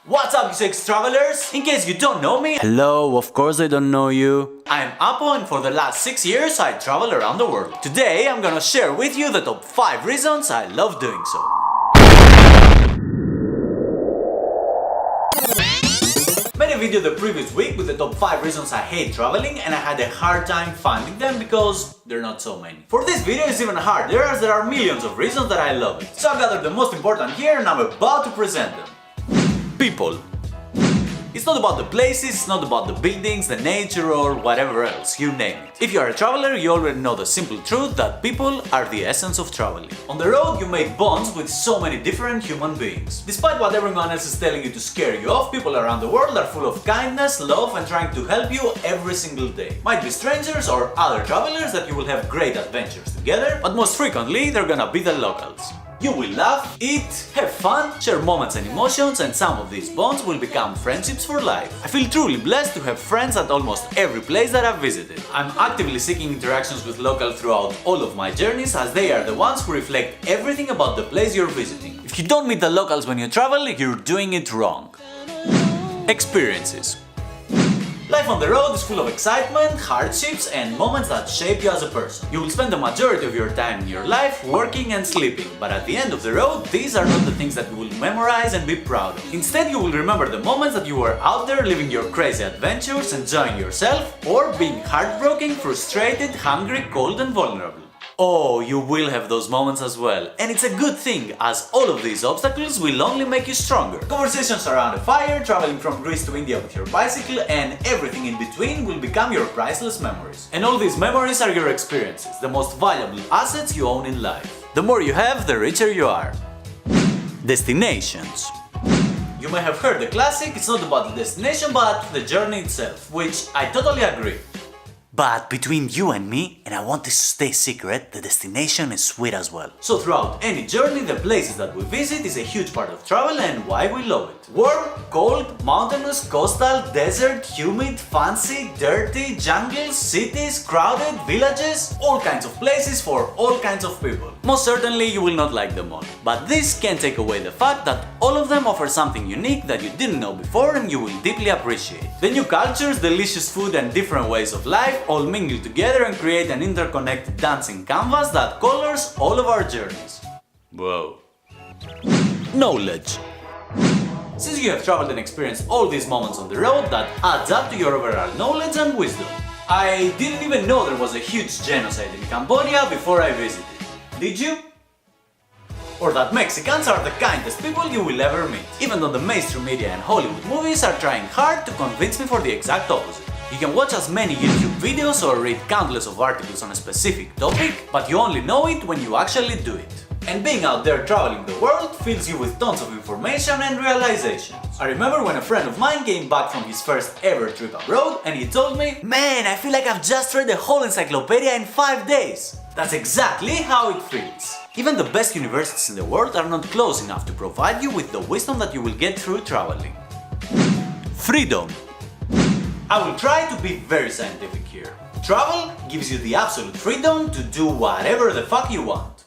What's up, you sex travelers? In case you don't know me, hello, of course I don't know you. I'm Apo and for the last 6 years I travel around the world. Today I'm gonna share with you the top 5 reasons I love doing so. Made a video the previous week with the top 5 reasons I hate traveling and I had a hard time finding them because there are not so many. For this video it's even harder as there are millions of reasons that I love it. So I gathered the most important here and I'm about to present them. People. It's not about the places, it's not about the buildings, the nature or whatever else, you name it. If you are a traveler, you already know the simple truth that people are the essence of traveling. On the road, you make bonds with so many different human beings. Despite what everyone else is telling you to scare you off, people around the world are full of kindness, love and trying to help you every single day. Might be strangers or other travelers that you will have great adventures together, but most frequently they're gonna be the locals. You will laugh, eat, have fun, share moments and emotions, and some of these bonds will become friendships for life. I feel truly blessed to have friends at almost every place that I've visited. I'm actively seeking interactions with locals throughout all of my journeys as they are the ones who reflect everything about the place you're visiting. If you don't meet the locals when you travel, you're doing it wrong. Experiences. Life on the road is full of excitement, hardships and moments that shape you as a person. You will spend the majority of your time in your life working and sleeping, but at the end of the road, these are not the things that you will memorize and be proud of. Instead, you will remember the moments that you were out there living your crazy adventures, enjoying yourself, or being heartbroken, frustrated, hungry, cold and vulnerable. Oh, you will have those moments as well. And it's a good thing, as all of these obstacles will only make you stronger. Conversations around a fire, traveling from Greece to India with your bicycle, and everything in between will become your priceless memories. And all these memories are your experiences, the most valuable assets you own in life. The more you have, the richer you are. Destinations. You may have heard the classic, it's not about the destination but the journey itself, which I totally agree. But between you and me, and I want this to stay secret, the destination is sweet as well. So throughout any journey, the places that we visit is a huge part of travel and why we love it. Warm, cold, mountainous, coastal, desert, humid, fancy, dirty, jungles, cities, crowded, villages, all kinds of places for all kinds of people. Most certainly you will not like them all, but this can't take away the fact that all of them offer something unique that you didn't know before and you will deeply appreciate. The new cultures, delicious food and different ways of life all mingle together and create an interconnected dancing canvas that colors all of our journeys. Whoa. Knowledge. Since you have traveled and experienced all these moments on the road, that adds up to your overall knowledge and wisdom. I didn't even know there was a huge genocide in Cambodia before I visited. Did you? Or that Mexicans are the kindest people you will ever meet, even though the mainstream media and Hollywood movies are trying hard to convince me for the exact opposite. You can watch as many YouTube videos or read countless of articles on a specific topic, but you only know it when you actually do it. And being out there traveling the world fills you with tons of information and realizations. I remember when a friend of mine came back from his first ever trip abroad and he told me, "Man, I feel like I've just read the whole encyclopedia in 5 days." That's exactly how it feels. Even the best universities in the world are not close enough to provide you with the wisdom that you will get through traveling. Freedom. I will try to be very scientific here. Travel gives you the absolute freedom to do whatever the fuck you want.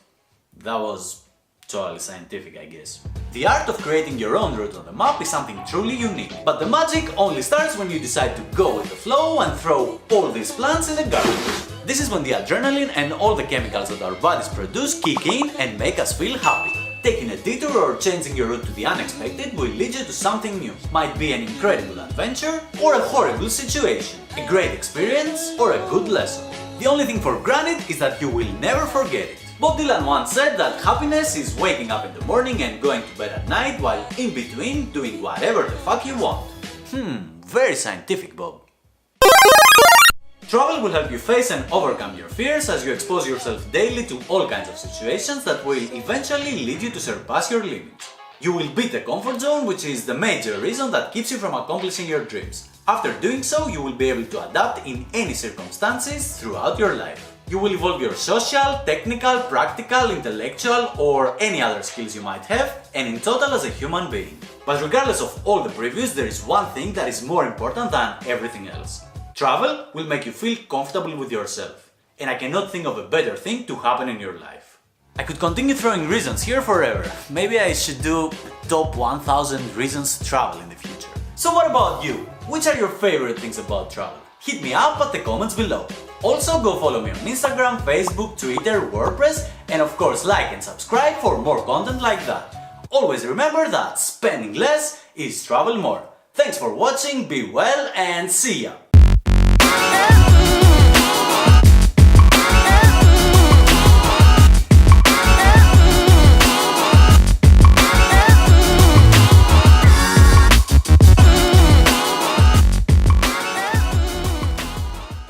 That was totally scientific, I guess. The art of creating your own route on the map is something truly unique, but the magic only starts when you decide to go with the flow and throw all these plans in the garbage. This is when the adrenaline and all the chemicals that our bodies produce kick in and make us feel happy. Taking a detour or changing your route to the unexpected will lead you to something new. Might be an incredible adventure or a horrible situation, a great experience or a good lesson. The only thing for granted is that you will never forget it. Bob Dylan once said that happiness is waking up in the morning and going to bed at night while in between doing whatever the fuck you want. Very scientific, Bob. Travel will help you face and overcome your fears as you expose yourself daily to all kinds of situations that will eventually lead you to surpass your limits. You will beat the comfort zone, which is the major reason that keeps you from accomplishing your dreams. After doing so, you will be able to adapt in any circumstances throughout your life. You will evolve your social, technical, practical, intellectual or any other skills you might have, and in total as a human being. But regardless of all the previous, there is one thing that is more important than everything else. Travel will make you feel comfortable with yourself, and I cannot think of a better thing to happen in your life. I could continue throwing reasons here forever. Maybe I should do top 1000 reasons to travel in the future. So what about you? Which are your favorite things about travel? Hit me up at the comments below. Also go follow me on Instagram, Facebook, Twitter, WordPress, and of course like and subscribe for more content like that. Always remember that spending less is travel more. Thanks for watching, be well and see ya!